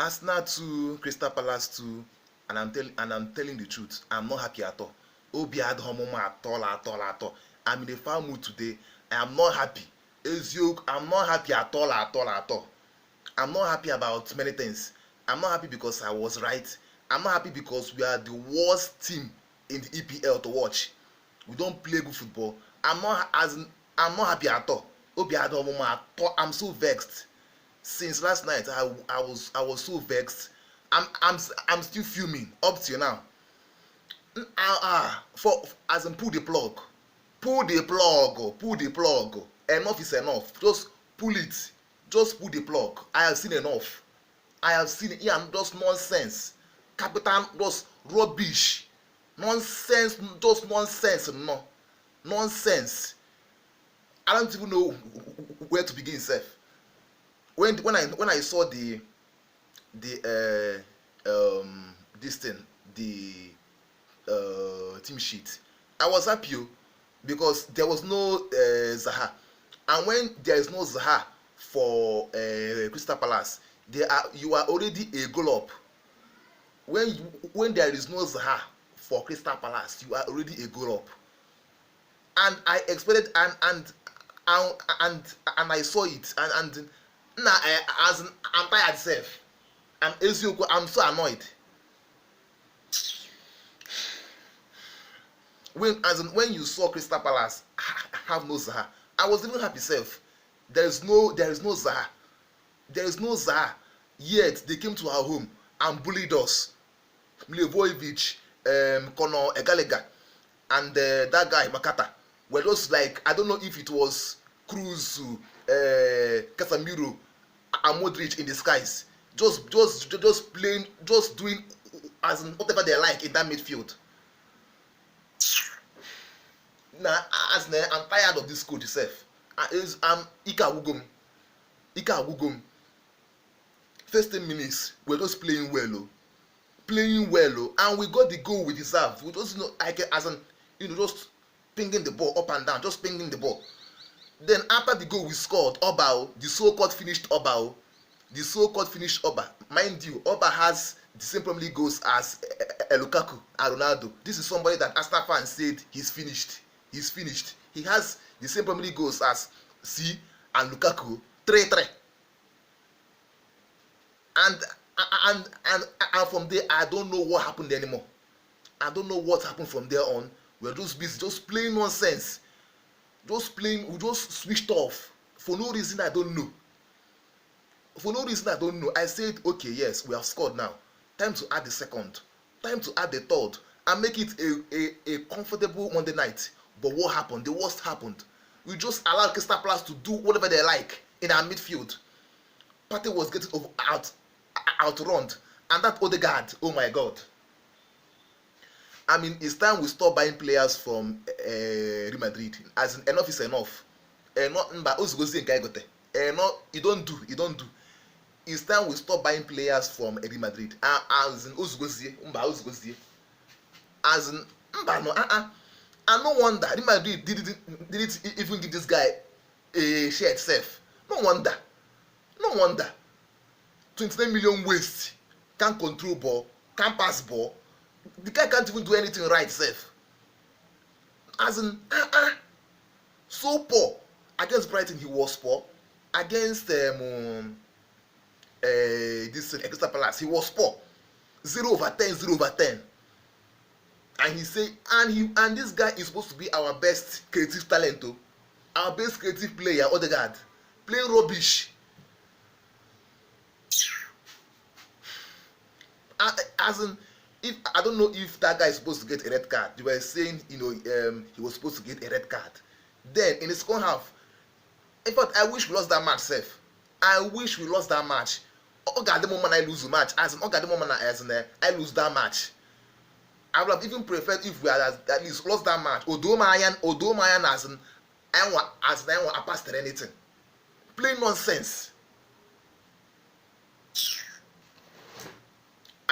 Arsenal 2, Crystal Palace 2, and I'm telling the truth. I'm not happy at all. Obi adhomoma at all. I'm in a foul mood today. I am not happy. I'm not happy at all. I'm not happy about many things. I'm not happy because I was right. I'm not happy because we are the worst team in the EPL to watch. We don't play good football. I'm not happy at all. Obi adhomoma at all. I'm so vexed. Since last night, I was so vexed. I'm still fuming up till now. For as in pull the plug. Enough is enough. Just pull it. Just pull the plug. I have seen enough. I have seen it. Yeah, just nonsense. Capital, just rubbish. Nonsense, just nonsense. No, nonsense. I don't even know where to begin, sef. When I saw the this thing, the team sheet, I was happy because there was no Zaha, and when there is no Zaha for Crystal Palace, you are already a goal up. When there is no Zaha for Crystal Palace, you are already a goal up. And I expected and I saw it and now I'm tired self. I'm so annoyed. When you saw Crystal Palace have no Zaha, I was even happy self. There is no Zaha. There is no Zaha. Yet they came to our home and bullied us. Milivojevic, Conor Egalega, and that guy Makata were just like, I don't know if it was Cruz, Casemiro, and Modric in disguise, just playing, just doing as in whatever they like in that midfield. Now, I'm tired of this coach itself. I'm Ika Wugom. First 10 minutes, we're just playing well, and we got the goal we deserved. We just just pinging the ball up and down, just pinging the ball. Then after the goal we scored, the so-called finished Oba, mind you, Oba has the same Premier League goals as Lukaku and Ronaldo. This is somebody that Arsenal fans said he's finished. He has the same Premier League goals as C and Lukaku, 3-3. And from there, I don't know what happened anymore. I don't know what happened from there on. We're just busy, just playing nonsense. We just switched off. For no reason I don't know. I said, okay, yes, we have scored now. Time to add the second. Time to add the third. And make it a comfortable Monday night. But what happened? The worst happened. We just allowed Crystal Palace to do whatever they like in our midfield. Partey was getting outrun. And that Odegaard, oh my God. I mean, it's time we stop buying players from Real Madrid. As in, enough is enough. You don't do. It's time we stop buying players from Real Madrid. As in, as in, and no wonder Real Madrid didn't even give this guy a share itself. No wonder. 29 million waste. Can't control ball. Can't pass ball. The guy can't even do anything right self. As in, so poor. Against Brighton, he was poor. Against this Crystal Palace, he was poor. 0/10. And he say, and this guy is supposed to be our best creative talent, too. Our best creative player, Odegaard, playing rubbish. As in, if I don't know if that guy is supposed to get a red card. They were saying, he was supposed to get a red card. Then in the second half, in fact, I wish we lost that match, sef. I wish we lost that match. The moment I lose the match, the moment I lose that match, I would have even preferred if we had at least lost that match. Odomayan as I passed anything. Plain nonsense.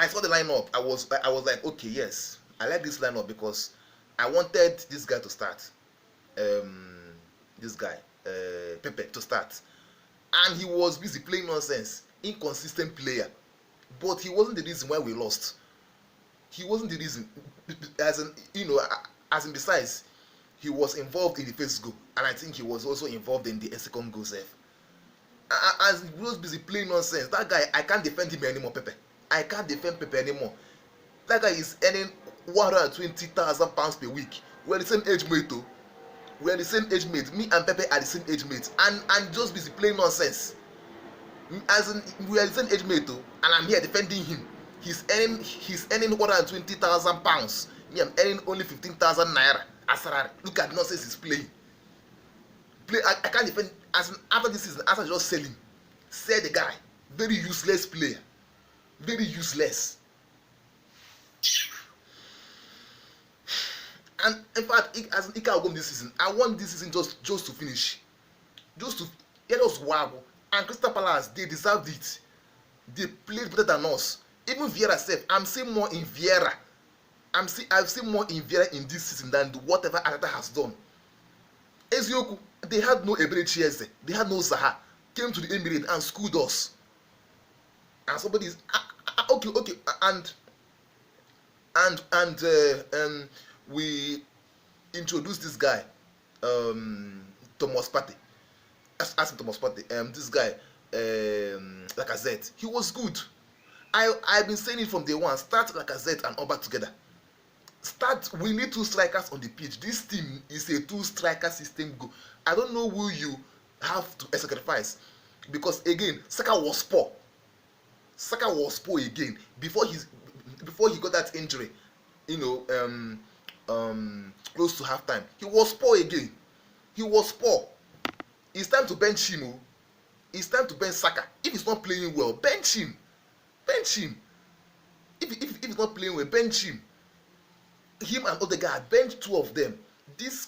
I saw the lineup. I was like, okay, yes, I like this lineup because I wanted this guy to start. This guy, Pepe, to start, and he was busy playing nonsense. Inconsistent player. but he wasn't the reason why we lost. He wasn't the reason, as in, as in, besides, he was involved in the first goal, and I think he was also involved in the second goal save. As he was busy playing nonsense, that guy, I can't defend him anymore, Pepe. I can't defend Pepe anymore. That guy is earning £120,000 per week. We're the same age mate, though. We're the same age mate. Me and Pepe are the same age mate, and just busy playing nonsense. As in, we are the same age mate, though, and I'm here defending him. He's earning £120,000. Me, I'm earning only 15,000 naira. Asarari, look at the nonsense he's playing. I can't defend. As in, after this season, after just selling, sell the guy. Very useless player. Very useless. And in fact, as an Ika Ogum this season, I want this season just to finish. Just to let us wow. And Crystal Palace, they deserved it. They played better than us. Even Vieira said, I'm seeing more in Vieira. I've seen more in Vieira in this season than whatever Arteta has done. Ezioku, they had no Eberechi Eze. They had no Zaha. Came to the Emirates and schooled us. And somebody is okay, and we introduced this guy, Thomas Partey. Ask him Thomas Partey. This guy, Lacazette. He was good. I've been saying it from day one. Start Lacazette and Oba together. We need 2 strikers on the pitch. This team is a 2-striker system. I don't know who you have to sacrifice, because again, Saka was poor. Saka was poor again before he got that injury. Close to halftime, he was poor again. He was poor. It's time to bench him. It's time to bench Saka. If he's not playing well, bench him. Bench him. If he's not playing well, bench him. Him and Odegaard, bench 2 of them. This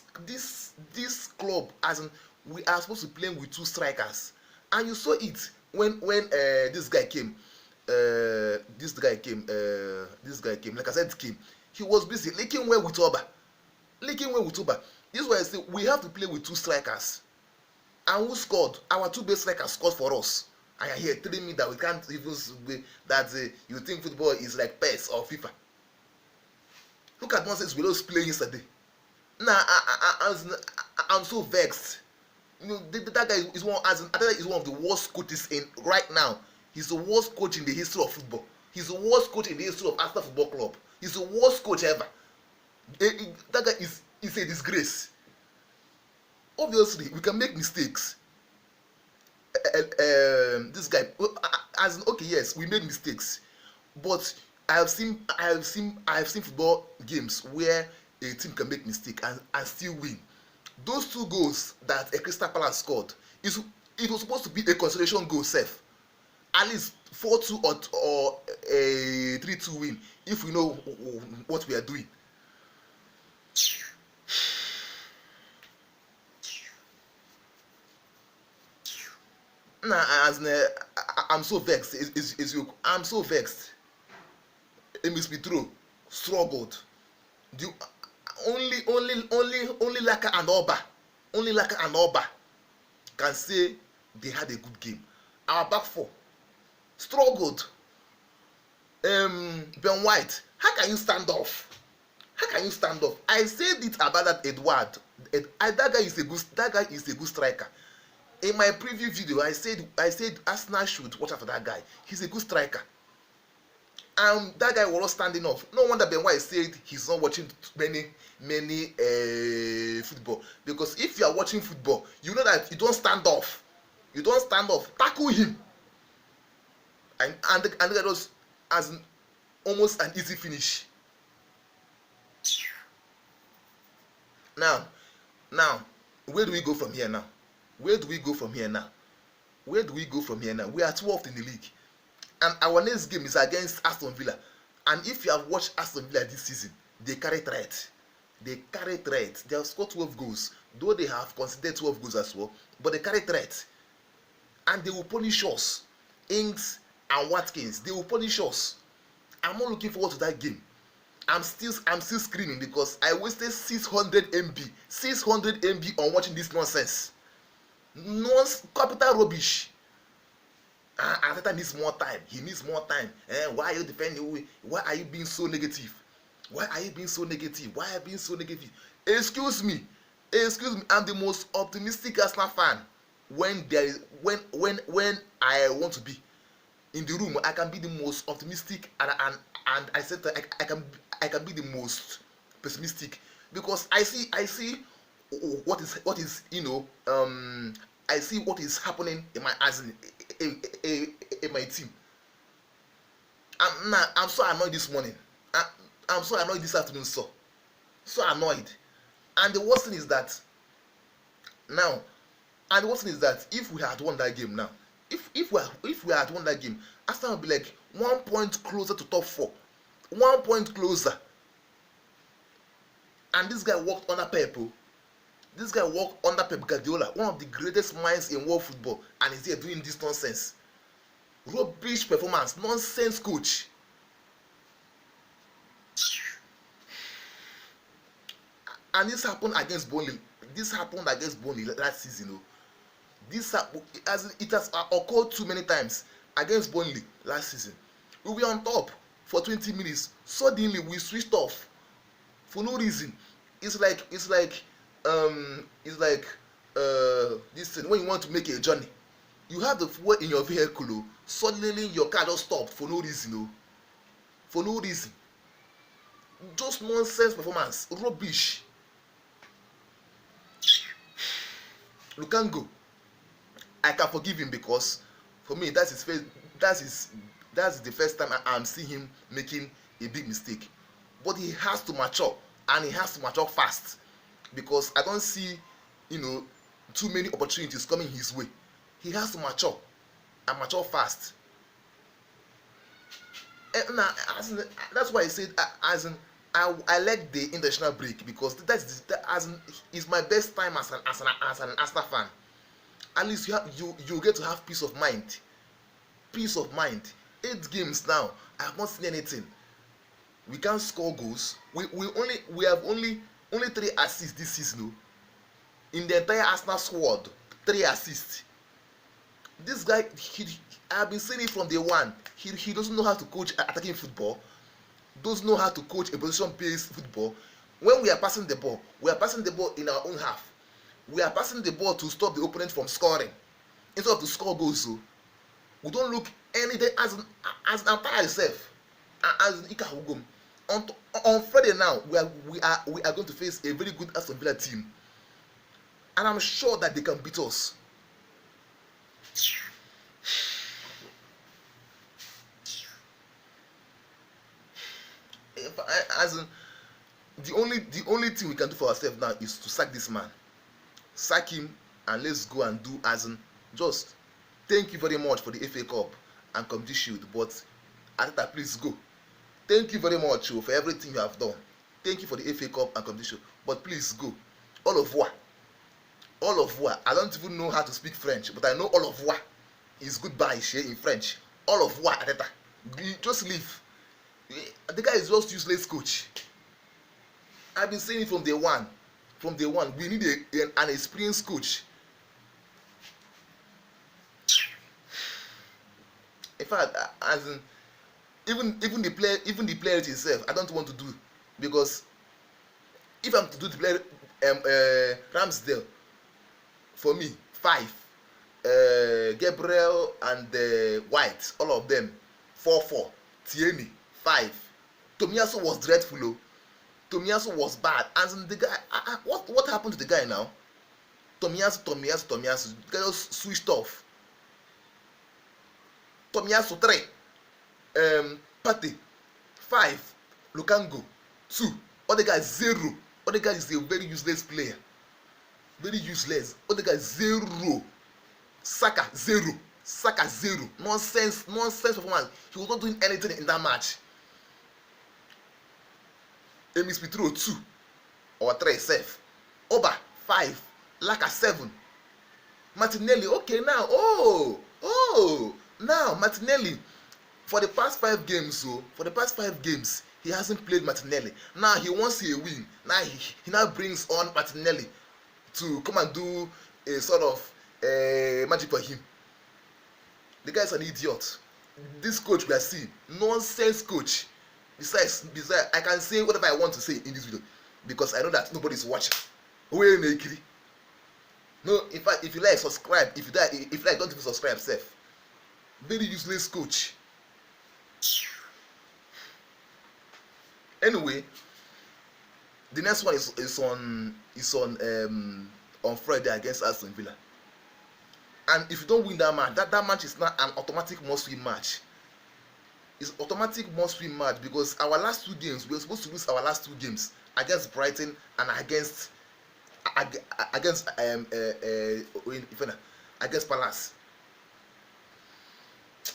club, as in, we are supposed to play with 2 strikers, and you saw it when this guy came. Lacazette came. He was busy linking well with Oba. This is why I say we have to play with 2 strikers. And who scored? Our 2 best strikers scored for us. And you're here telling me that we can't even you think football is like PES or FIFA. Look at nonsense we was playing yesterday. Now I'm so vexed. That guy is one of the worst coaches in right now. He's the worst coach in the history of football. He's the worst coach in the history of Arsenal Football Club. He's the worst coach ever. That guy is a disgrace. Obviously, we can make mistakes. This guy, okay, yes, we made mistakes, but I have seen football games where a team can make mistake and still win. Those 2 goals that a Crystal Palace scored, it was supposed to be a consolation goal safe. At least 4-2 or a 3-2 win if we know what we are doing. Now, I'm so vexed. I'm so vexed. Emi Smith-Rowe struggled. Only Laka and Oba can say they had a good game. Our back 4 struggled. Ben White, how can you stand off? I said it about that Edward. That guy is a good striker. In my preview video, I said Arsenal should watch out for that guy. He's a good striker. And that guy was not standing off. No wonder Ben White said he's not watching many football. Because if you are watching football, you know that you don't stand off. Tackle him. And the guy was as almost an easy finish. Now, where do we go from here now? We are 12th in the league. And our next game is against Aston Villa. And if you have watched Aston Villa this season, they carry threat. They have scored 12 goals. Though they have conceded 12 goals as well. But they carry threat. And they will punish us. Ings and Watkins, they will punish us. I'm not looking forward to that game. I'm still screaming because I wasted 600 MB on watching this nonsense. Capital rubbish. Arteta needs more time. He needs more time. Why are you defending? Why are you being so negative? Why are you being so negative? Why are you being so negative? Excuse me. I'm the most optimistic Arsenal fan when there is when I want to be in the room. I can be the most optimistic, and I said that I can be the most pessimistic, because I see what is I see what is happening in my in my team. I'm so annoyed this morning. I'm so annoyed this afternoon, so annoyed. And the worst thing is that now, if we had won that game now, if we had won that game, Arsenal would be like 1 point closer to top 4, 1 point closer. And this guy worked under Pep. This guy worked under Pep Guardiola, one of the greatest minds in world football, and he's here doing this nonsense. Rubbish performance, nonsense coach. And this happened against Burnley. Last season. It has occurred too many times against Burnley last season. We were on top for 20 minutes. Suddenly we switched off for no reason. It's like this thing when you want to make a journey. You have the fuel in your vehicle. Suddenly your car just stopped for no reason. For no reason. Just nonsense performance. Rubbish. Lukango, I can forgive him, because for me that's the first time I'm seeing him making a big mistake. But he has to mature, and he has to mature fast, because I don't see too many opportunities coming his way. He has to mature and mature fast. And now, that's why I said I like the international break, because is my best time as an Arsenal fan. At least you get to have peace of mind. Peace of mind. 8 games now, I have not seen anything. We can't score goals. We have only 3 assists this season. In the entire Arsenal squad, 3 assists. This guy, I've been saying it from day one. He doesn't know how to coach attacking football. Doesn't know how to coach a position-based football. When we are passing the ball in our own half. We are passing the ball to stop the opponent from scoring, instead of to score goals. So we don't look anything as an entire self. As Ika Hugum. On Friday now, we are going to face a very good Aston Villa team, and I'm sure that they can beat us. The only thing we can do for ourselves now is to sack this man. Sack him, and let's go and do just thank you very much for the FA Cup and Community Shield, but Arteta, please go. Thank you very much for everything you have done. Thank you for the FA Cup and Community Shield, but please go. Au revoir. Au revoir. I don't even know how to speak French, but I know au revoir is goodbye in French. Au revoir, Arteta. Just leave. The guy is just useless coach. I've been saying it from day one. We need an experienced coach. In fact, even the player itself, I don't want to do, because if I'm to do the player Ramsdale, for me 5, Gabriel and White, all of them 4-4, Tierney 5. Tomiyasu was dreadful. Tomiyasu was bad. And the guy, what happened to the guy now? Tomiyasu. The guy just switched off. Tomiyasu 3. Partey 5. Lukango 2. Other guy 0. Other guy is a very useless player. Very useless. Other guy 0. Saka 0. Nonsense performance. He was not doing anything in that match. Emi Smith-Rowe 2 or 3 safe. Oba 5. Laka 7. Martinelli, okay now. Now Martinelli, for the past 5 games, he hasn't played Martinelli. Now he wants a win. Now he now brings on Martinelli to come and do a sort of magic for him. The guy is an idiot. This coach we are seeing, nonsense coach. Besides, I can say whatever I want to say in this video because I know that nobody is watching. No, in fact, if you like, subscribe. If you like, don't even subscribe, self. Very useless coach. Anyway, the next one is on Friday against Aston Villa. And if you don't win that match, that match is not an automatic must-win match. It's automatic must-win match because our last two games, we were supposed to lose our last two games against Brighton and against Palace.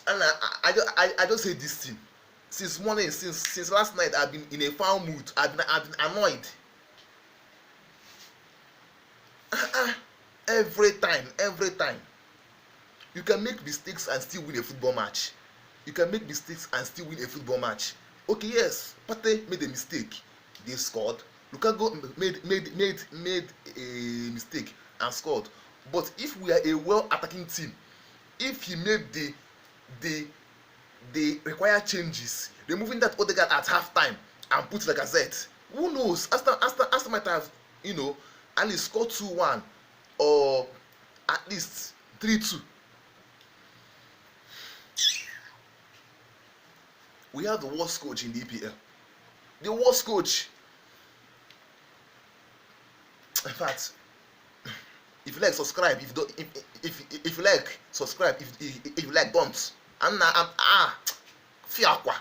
And I just hate this team. Since morning, since last night, I've been in a foul mood. I've been annoyed. Every time. You can make mistakes and still win a football match. Okay, yes, Pate made a mistake. They scored. Lukaku made a mistake and scored. But if we are a well-attacking team, if he made the required changes, removing that Odegaard at halftime and put Lacazette, who knows? Aston might have, at least scored 2-1 or at least 3-2. We have the worst coach in the EPL. The worst coach. In fact, if you like, subscribe. If you like, subscribe. If you like, don't. Fiakwa.